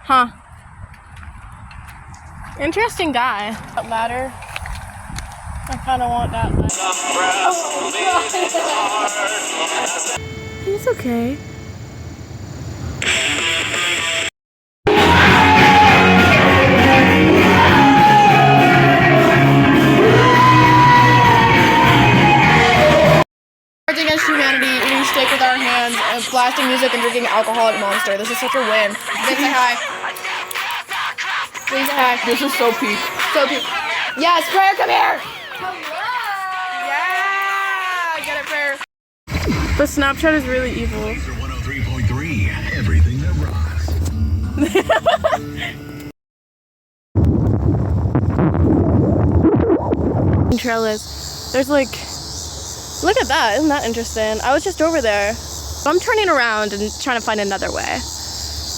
Huh. Interesting guy. That ladder. I kind of want that ladder. Oh, he's okay. Against humanity, eating steak with our hands, and blasting music and drinking alcoholic Monster. This is such a win. Please say hi. Please say hi. This is so peak. So peak. Yes, Prayer, come here! Hello! Yeah! Get it, Prayer. The Snapchat is really evil. 103.3, everything that rocks. Trellis. There's like, look at that, isn't that interesting? I was just over there. I'm turning around and trying to find another way.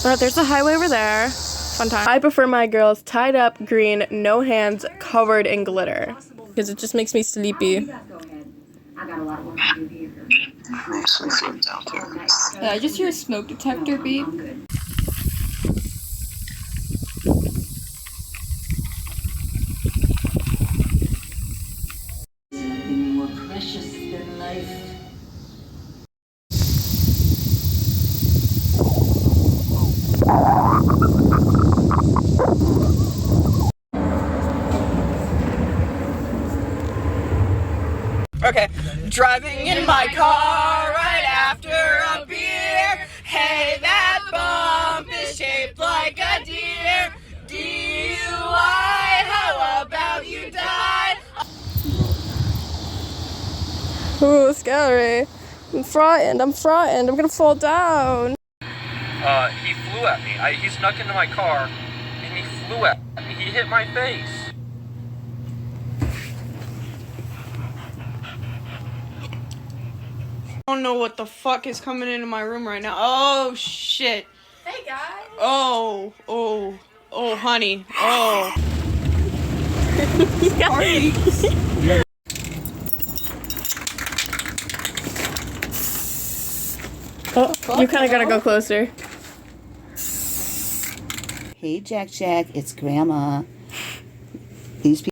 But there's a highway over there. Fun time. I prefer my girls tied up, green, no hands, covered in glitter. Because it just makes me sleepy. Yeah, I just hear a smoke detector beep. Nothing more precious than life. Okay, driving in my car right after a beer. Hey, that bump is shaped like a deer. DUI, how about you die? Ooh, scary. I'm frightened, I'm gonna fall down. He flew at me. He snuck into my car, and he flew at me. He hit my face. I don't know what the fuck is coming into my room right now. Oh, shit. Hey, guys. Oh, honey. Oh. Oh, you kind of gotta go closer. Hey, Jack, it's Grandma. These people